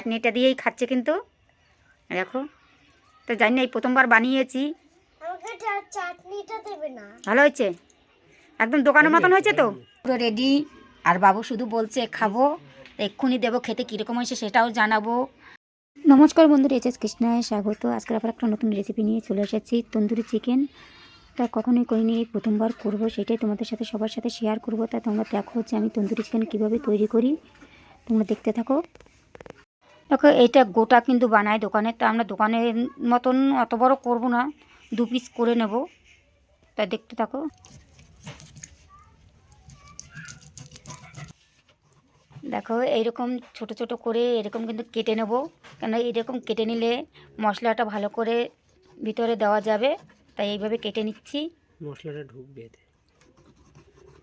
চাটনিটা দিয়েই খাচ্ছে কিন্তু দেখো। তো জানি না, এই প্রথমবার বানিয়েছি। চাটনিটা দেবে না? ভালো হয়েছে, একদম দোকানের মতন হয়েছে তো। পুরো রেডি। আর বাবু শুধু বলছে খাবো, এক্ষুনি দেবো খেতে, কীরকম হয়েছে সেটাও জানাবো। নমস্কার বন্ধুরা, এইচএস কৃষ্ণায় স্বাগত। আজকে আবার একটা নতুন রেসিপি নিয়ে চলে এসেছি, তন্দুরি চিকেন। তা কখনোই করিনি, এই প্রথমবার করব, সেটাই তোমাদের সাথে সবার সাথে শেয়ার করব। তা তোমরা দেখো যে আমি তন্দুরি চিকেন কীভাবে তৈরি করি, তোমরা দেখতে থাকো। দেখো এইটা গোটা কিন্তু বানায় দোকানে, তা আমরা দোকানের মতন অত বড় করব না, 2 পিস করে নেব। তা দেখতে থাকো। দেখো এইরকম ছোট ছোট করে এরকম কিন্তু কেটে নেব, কেন এরকম কেটে নিলে মশলাটা ভালো করে ভিতরে দেওয়া যাবে, তাই এইভাবে কেটে নিচ্ছি। মশলাটা ঢুকবে এতে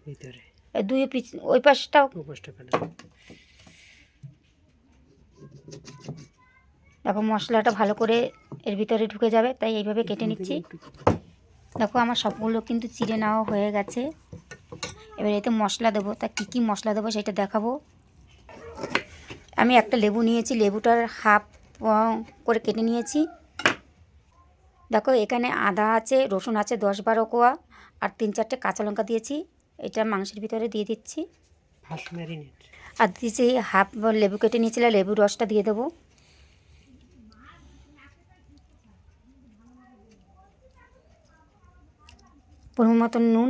ভিতরে। 2 পিস ওই পাশটাও কাটা। দেখো মশলাটা ভালো করে এর ভিতরে ঢুকে যাবে, তাই এইভাবে কেটে নিচ্ছি। দেখো আমার সবগুলো কিন্তু চিড়ে নেওয়া হয়ে গেছে। এবার এতে মশলা দেবো, তা কী কী মশলা দেবো সেটা দেখাবো। আমি একটা লেবু নিয়েছি, লেবুটার হাফ করে কেটে নিয়েছি। দেখো এখানে আদা আছে, রসুন আছে 10-12 কোয়া, আর 3-4টে কাঁচা লঙ্কা দিয়েছি। এটা মাংসের ভিতরে দিয়ে দিচ্ছি। আর দিয়েছি হাফ লেবু কেটে নিয়েছিলাম, লেবুর রসটা দিয়ে দেবো। পরিমাণ মতন নুন,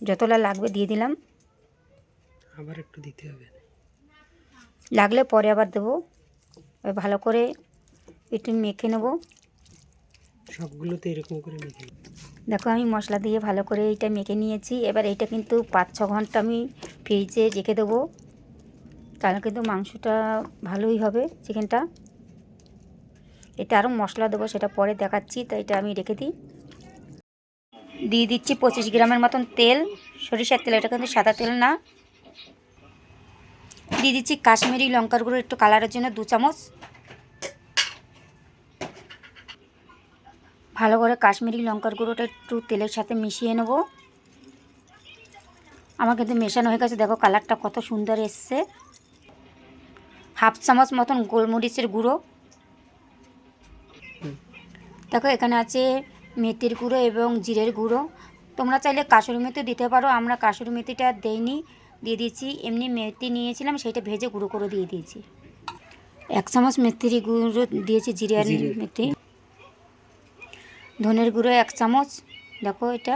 যতটা লাগবে দিয়ে দিলাম। আবার একটু দিতে হবে, লাগলে পরে আবার দেবো। ভালো করে একটু মেখে নেব। সবগুলোতে এরকম করে মেখে। দেখো আমি মশলা দিয়ে ভালো করে এইটা মেখে নিয়েছি। এবার এইটা কিন্তু 5-6 ঘন্টা আমি ফ্রিজে রেখে দেবো, তাহলে কিন্তু মাংসটা ভালোই হবে চিকেনটা। এতে আরও মশলা দেবো, সেটা পরে দেখাচ্ছি, তাই এটা আমি রেখে দিই। দিয়ে দিচ্ছি 25 গ্রামের মতন তেল, সরিষার তেল, এটা কিন্তু সাদা তেল না। দিয়ে দিচ্ছি কাশ্মীরি লঙ্কার গুঁড়ো একটু কালারের জন্য 2 চামচ। ভালো করে কাশ্মীরি লঙ্কার গুঁড়োটা একটু তেলের সাথে মিশিয়ে নেব। আমার কিন্তু মেশানো হয়ে গেছে, দেখো কালারটা কত সুন্দর এসছে। হাফ চামচ মতন গোলমরিচের গুঁড়ো। দেখো এখানে আছে মেথির গুঁড়ো এবং জিরের গুঁড়ো, তোমরা চাইলে কাসুরি মেথি দিতে পারো, আমরা কাসুরি মেথিটা দেইনি, দিয়ে দিয়েছি এমনি মেথি নিয়েছিলাম, সেইটা ভেজে গুঁড়ো করে দিয়ে দিয়েছি। 1 চামচ মেথির গুঁড়ো দিয়েছি, জিরে আর মেথি। ধনের গুঁড়ো 1 চামচ, দেখো এটা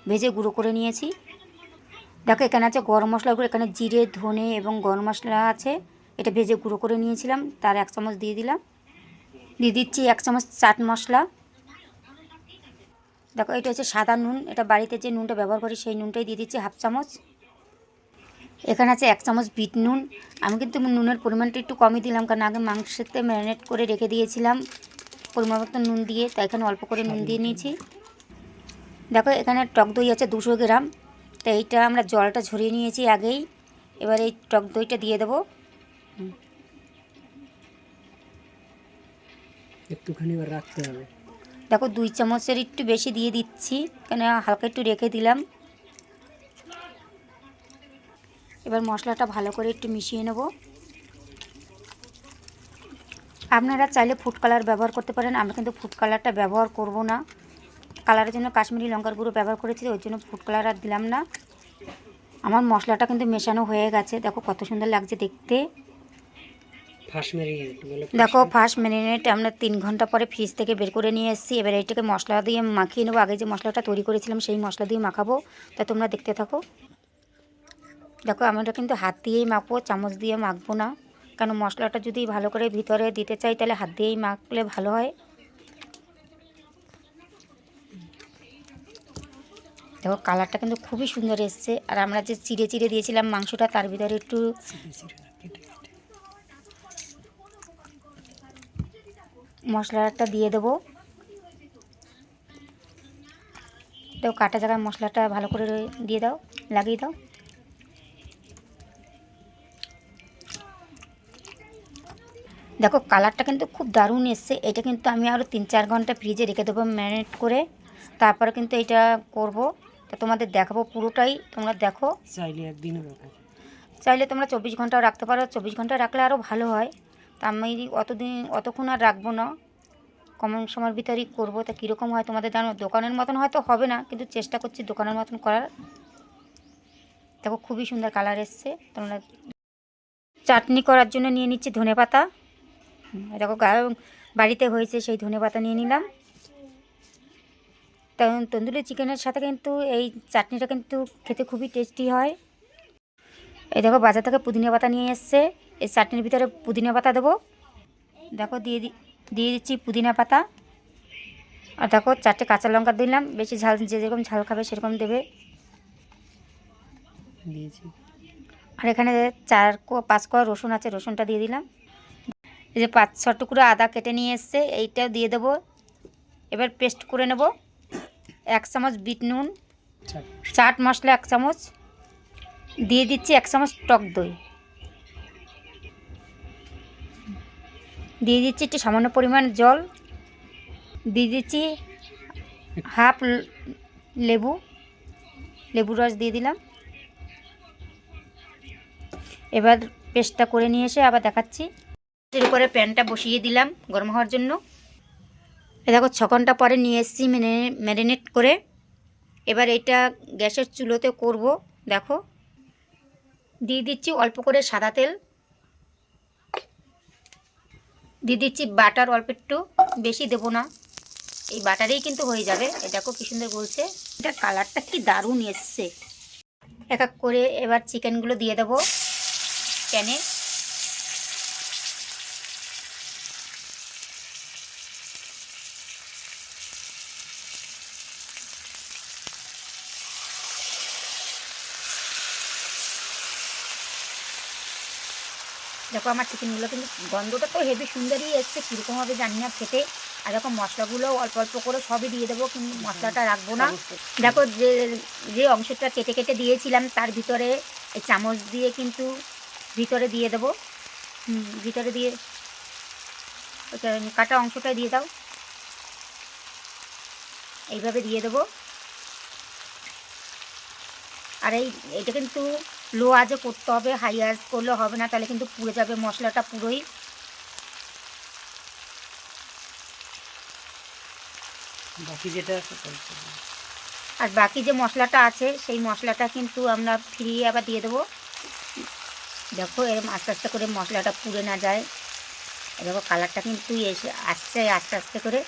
ভেজে গুঁড়ো করে নিয়েছি। দেখো এখানে আছে গরম মশলা গুঁড়ো, এখানে জিরে ধনে এবং গরম মশলা আছে, এটা ভেজে গুঁড়ো করে নিয়েছিলাম, তার 1 চামচ দিয়ে দিলাম। দিয়ে দিচ্ছি 1 চামচ চাট মশলা। দেখো এটা হচ্ছে সাদা নুন, এটা বাড়িতে যে নুনটা ব্যবহার করি সেই নুনটাই দিয়ে দিচ্ছি হাফ চামচ। এখানে আছে 1 চামচ বিট নুন। আমি কিন্তু নুনের পরিমাণটা একটু কমই দিলাম, কারণ আগে মাংসতে ম্যারিনেট করে রেখে দিয়েছিলাম পরিমাণ মতো নুন দিয়ে, তাই এখানে অল্প করে নুন দিয়ে নিয়েছি। দেখো এখানে টক দই আছে 200 গ্রাম, তো এইটা আমরা জলটা ঝরিয়ে নিয়েছি আগেই। এবার এই টক দইটা দিয়ে দেবো। একটুখানি এবার রাখতে হবে। দেখো 2 চামচের একটু বেশি দিয়ে দিচ্ছি, কেন হালকা একটু রেখে দিলাম। এবার মশলাটা ভালো করে একটু মিশিয়ে নেব। আপনারা চাইলে ফুড কালার ব্যবহার করতে পারেন, আমরা কিন্তু ফুড কালারটা ব্যবহার করব না। কালারের জন্য কাশ্মীরি লঙ্কার গুঁড়ো ব্যবহার করেছি, ওই জন্য ফুড কালার আর দিলাম না। আমার মশলাটা কিন্তু মেশানো হয়ে গেছে, দেখো কত সুন্দর লাগছে দেখতে। দেখো ফার্স্ট ম্যারিনেট আমরা 3 ঘন্টা পরে ফ্রিজ থেকে বের করে নিয়ে এসেছি। এবার এইটাকে মশলা দিয়ে মাখিয়ে নেবো, আগে যে মশলাটা তৈরি করেছিলাম সেই মশলা দিয়ে মাখাবো, তা তোমরা দেখতে থাকো। দেখো আমরা কিন্তু হাত দিয়েই মাখবো, চামচ দিয়ে মাখবো না, কারণ মশলাটা যদি ভালো করে ভিতরে দিতে চাই তাহলে হাত দিয়েই মাখলে ভালো হয়। দেখো কালারটা কিন্তু খুবই সুন্দর এসছে। আর আমরা যে চিড়ে চিড়ে দিয়েছিলাম মাংসটা, তার ভিতরে একটু মশলাটা দিয়ে দেবো। দেখো কাটা জায়গায় মশলাটা ভালো করে দিয়ে দাও, লাগিয়ে দাও। দেখো কালারটা কিন্তু খুব দারুণ এসছে। এটা কিন্তু আমি আরও 3-4 ঘন্টা ফ্রিজে রেখে দেবো ম্যারিনেট করে, তারপরে কিন্তু এটা করব। তো তোমাদের দেখাবো পুরোটাই, তোমরা দেখো। চাইলে একদিনও রাখা চাইলে তোমরা 24 ঘন্টাও রাখতে পারো, 24 ঘন্টা রাখলে আরও ভালো হয়। তা আমি অতক্ষণ আর রাখবো না, কম সময়ের ভিতরেই করবো। তা কীরকম হয় তোমাদের জানো, দোকানের মতন হয়তো হবে না, কিন্তু চেষ্টা করছি দোকানের মতন করার। দেখো খুবই সুন্দর কালার এসছে। তোমরা চাটনি করার জন্য নিয়ে নিচ্ছি ধনেপাতা। দেখো বাড়িতে হয়েছে সেই ধনেপাতা নিয়ে নিলাম। তন্দুরি চিকেনের সাথে কিন্তু এই চাটনিটা কিন্তু খেতে খুবই টেস্টি হয়। এই দেখো বাজার থেকে পুদিনা পাতা নিয়ে এসছে, এই চাটনির ভিতরে পুদিনা পাতা দেবো। দেখো দিয়ে দিচ্ছি পুদিনা পাতা। আর দেখো 4টে কাঁচা লঙ্কা দিলাম, বেশি ঝাল যে যেরকম ঝাল খাবে সেরকম দেবে। দিয়েছি। আর এখানে 4-5 কোয়া রসুন আছে, রসুনটা দিয়ে দিলাম। এই যে 5-6 টুকরো আদা কেটে নিয়ে এসছে, এইটাও দিয়ে দেবো। এবার পেস্ট করে নেব। 1 চামচ বিট নুন, চাট মশলা 1 চামচ, দিয়ে দিচ্ছি 1 চামচ টক দই, দিয়ে দিচ্ছি একটু সামান্য পরিমাণ জল, দিয়ে দিচ্ছি হাফ লেবুর রস দিয়ে দিলাম। এবার পেস্টটা করে নিয়ে এসে আবার দেখাচ্ছি। এর উপরে প্যানটা বসিয়ে দিলাম গরম হওয়ার জন্য। দেখো 6 ঘন্টা পরে নিয়ে এসেছি ম্যারিনেট করে। এবার এটা গ্যাসের চুলোতে করব। দেখো দিয়ে দিচ্ছি অল্প করে সাদা তেল, দিয়ে দিচ্ছি বাটার অল্প একটু, বেশি দেবো না, এই বাটারেই কিন্তু হয়ে যাবে। এটা দেখো কি সুন্দর বলছে, এটা কালারটা কি দারুণ এসছে। এক এক করে এবার চিকেনগুলো দিয়ে দেবো প্যানে। দেখো আমার চিকেনগুলো কিন্তু গন্ধটা তো হেভি সুন্দরই এসছে, কীরকম হবে জানি না খেতে। আর দেখো মশলাগুলো অল্প অল্প করে সবই দিয়ে দেবো, কিন্তু মশলাটা রাখবো না। দেখো যে অংশটা কেটে কেটে দিয়েছিলাম তার ভিতরে এই চামচ দিয়ে কিন্তু ভিতরে দিয়ে দেবো। ভিতরে দিয়ে ওটা কাটা অংশটা দিয়ে দাও, এইভাবে দিয়ে দেবো। আর এটা কিন্তু লো আঁচে করতে হবে, হাই আঁচ করলে হবে না, তাহলে কিন্তু পুড়ে যাবে মশলাটা পুরোই। বাকি যেটা আছে আর বাকি যে মশলাটা আছে সেই মশলাটা কিন্তু আমরা ফিরিয়ে আবার দিয়ে দেবো। দেখো এরকম আস্তে আস্তে করে মশলাটা পুড়ে না যায়। দেখো কালারটা কিন্তু আসছে আস্তে আস্তে করে।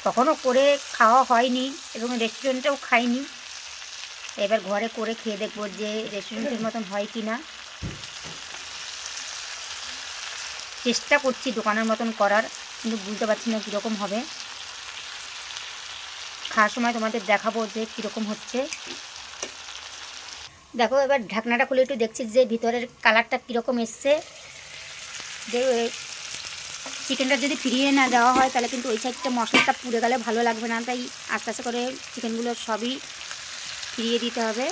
কখনো করে খাওয়া হয়নি এবং রেস্টুরেন্টেও খাইনি, এবার ঘরে করে খেয়ে দেখবো যে রেস্টুরেন্টের মতন হয় কি না। চেষ্টা করছি দোকানের মতন করার, কিন্তু বুঝতে পারছি না কীরকম হবে। খাওয়ার সময় তোমাদের দেখাবো যে কীরকম হচ্ছে। দেখো এবার ঢাকনাটা খুলে একটু দেখছি যে ভিতরের কালারটা কীরকম এসছে। যে চিকেনটা যদি ফিরিয়ে না দেওয়া হয় তাহলে কিন্তু ওই সাইডটা মশলাটা পুড়ে গেলে ভালো লাগবে না, তাই আস্তে আস্তে করে চিকেনগুলো সবই ফিরিয়ে দিতে হবে।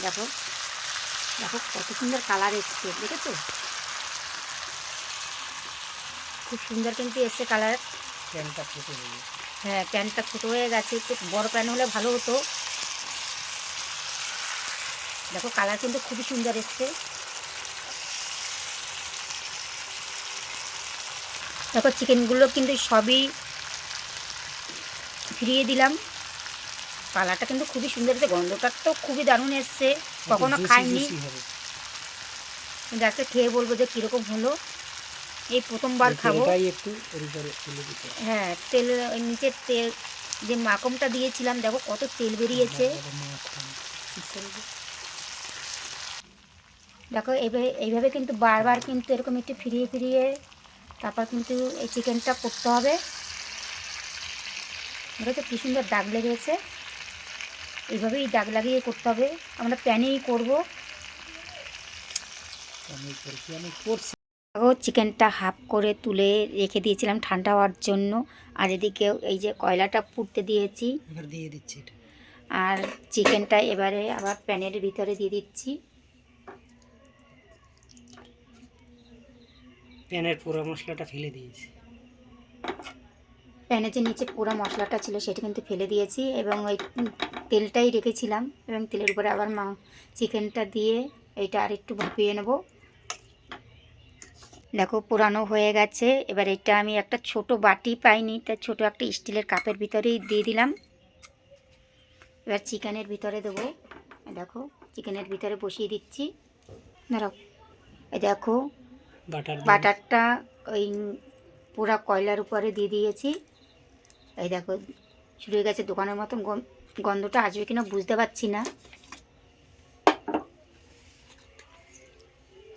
দেখো দেখো কত সুন্দর কালার এসছে, দেখেছো? খুব সুন্দর কিন্তু এসছে কালার। প্যানটা ছোটো হয়ে গেছে। হ্যাঁ প্যানটা ছোটো হয়ে গেছে, একটু বড় প্যান হলে ভালো হতো। দেখো কালার কিন্তু খুবই সুন্দর এসছে। দেখো চিকেনগুলো কিন্তু সবই ফিরিয়ে দিলাম। কালারটা কিন্তু খুবই সুন্দর এসছে, গন্ধটা তো খুবই দারুণ এসছে, কখনো খাইনি। আজকে খেয়ে বলবো যে কীরকম হলো, এই প্রথমবার খাবো। একটু হ্যাঁ তেল নিচের তেল যে মাখনটা দিয়েছিলাম, দেখো কত তেল বেরিয়েছে। দেখো এইভাবে কিন্তু বারবার কিন্তু এরকম একটু ফিরিয়ে ফিরিয়ে তারপর কিন্তু এই চিকেনটা করতে হবে। দেখো কী সুন্দর দাগ লেগেছে, এইভাবেই দাগ লাগিয়ে করতে হবে। আমরা প্যানেই করবো। দেখো চিকেনটা হাফ করে তুলে রেখে দিয়েছিলাম ঠান্ডা হওয়ার জন্য। আর এদিকেও এই যে কয়লাটা পুড়তে দিয়েছি, এবার দিয়ে দিচ্ছি এটা। আর চিকেনটা এবারে আবার প্যানের ভিতরে দিয়ে দিচ্ছি। প্যানের পুরো মশলাটা ফেলে দিয়েছি। প্যানে যে নিচে পুরো মশলাটা ছিল সেটা কিন্তু ফেলে দিয়েছি এবং ওই তেলটাই রেখেছিলাম এবং তেলের উপরে আবার চিকেনটা দিয়ে এইটা আর একটু ভাপিয়ে নেব। দেখো পুরানো হয়ে গেছে। এবার এটা আমি একটা ছোট বাটি পাইনি, তাই ছোট একটা স্টিলের কাপের ভিতরেই দিয়ে দিলাম। এবার চিকেনের ভিতরে দেবো। দেখো চিকেনের ভিতরে বসিয়ে দিচ্ছি। দাঁড়াও, এই দেখো বাটারটা ওই পুরা কয়লার উপরে দিয়ে দিয়েছি। এই দেখো শুরু হয়ে গেছে দোকানের মতন গন্ধটা আসবে কিনা বুঝতে পারছি না।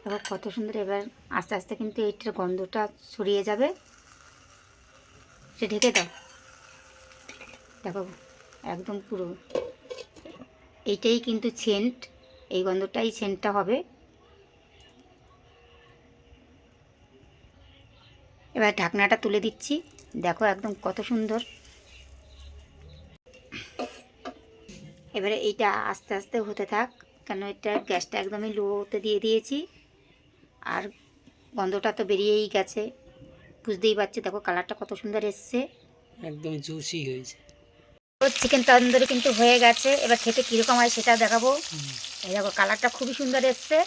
দেখো কত সুন্দর। এবার আস্তে আস্তে কিন্তু এইটার গন্ধটা ছড়িয়ে যাবে। সে ঢেকে দাও। দেখো একদম পুরো এইটাই কিন্তু সেন্ট, এই গন্ধটাই সেন্টটা হবে। এবার ঢাকনাটা তুলে দিচ্ছি। দেখো একদম কত সুন্দর। এবারে এইটা আস্তে আস্তে হতে থাক, কেন এটা গ্যাসটা একদমই লোতে দিয়ে দিয়েছি আর গন্ধটা তো বেরিয়েই গেছে, বুঝতেই পারছি। দেখো কালারটা কত সুন্দর এসছে, একদম জুসি হয়েছে। চিকেন তন্দুরি কিন্তু হয়ে গেছে। এবার খেতে কীরকম হয় সেটা দেখাবো। এই দেখো কালারটা খুবই সুন্দর এসছে।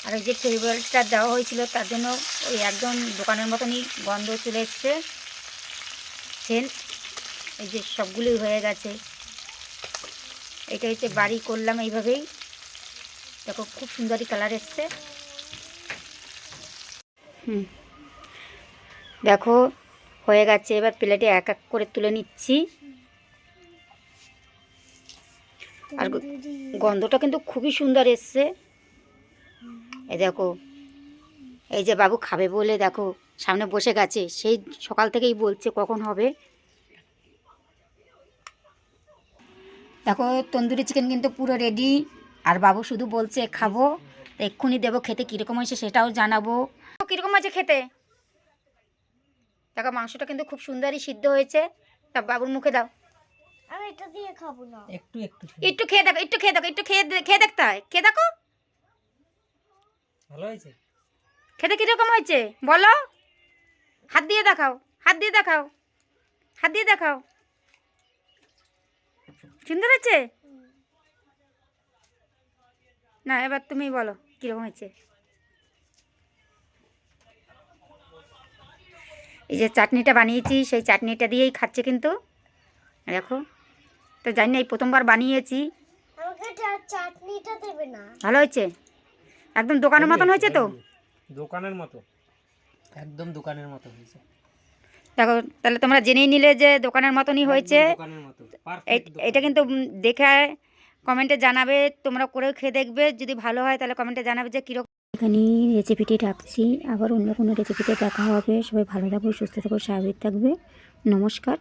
আর ওই যে টেবিলটা দেওয়া হয়েছিল তার জন্য ওই একদম দোকানের মতনই গন্ধ চলে এসছে। সেন্ট এই যে সবগুলোই হয়ে গেছে। এটা হচ্ছে বাড়ি করলাম এইভাবেই। দেখো খুব সুন্দরই কালার এসছে। দেখো হয়ে গেছে। এবার প্লেটে এক এক করে তুলে নিচ্ছি। আর গন্ধটা কিন্তু খুবই সুন্দর এসছে। এই দেখো, এই যে বাবু খাবে বলে দেখো সামনে বসে গেছে, সেই সকাল থেকেই বলছে কখন হবে। দেখো তন্দুরি চিকেন কিন্তু পুরো রেডি, আর বাবু শুধু বলছে খাবো। এক্ষুনি দেবো খেতে, কীরকম হয়েছে সেটাও জানাবো। কীরকম হয়েছে খেতে? দেখো মাংসটা কিন্তু খুব সুন্দরই সিদ্ধ হয়েছে। তা বাবুর মুখে দাও। আমি এটা দিয়ে খাবো না। একটু একটু একটু খেয়ে দেখো, একটু খেয়ে দেখো, একটু খেয়ে দেখতে হয়। খেয়ে দেখো ভালো হয়েছে। খেতে কীরকম হয়েছে বলো। হাত দিয়ে দেখাও, হাত দিয়ে দেখাও, হাত দিয়ে দেখাও। সুন্দর হয়েছে না? এবার তুমি বলো কীরকম হয়েছে। এই যে চাটনিটা বানিয়েছি সেই চাটনিটা দিয়েই খাচ্ছে কিন্তু। দেখো তো জানি না, এই প্রথমবার বানিয়েছি। আমাকে চাটনিটা দেবে না। ভালো হয়েছে, একদম দোকানের মতন হয়েছে তো। দোকানের মতো, একদম দোকানের মতো হয়েছে। দেখো তাহলে তোমরা জেনেই নিলে যে দোকানের মতনই হয়েছে। দোকানের মতো পারফেক্ট। এটা কিন্তু দেখে কমেন্টে জানাবে, তোমরা করেও খেয়ে দেখবে। যদি ভালো হয় তাহলে কমেন্টে জানাবে যে কীরকম। এখানে রেসিপিটি রাখছি, আবার অন্য কোনো রেসিপিতে দেখা হবে। সবাই ভালো থাকবে, সুস্থ থাকবে, স্বাভাবিক থাকবে। নমস্কার।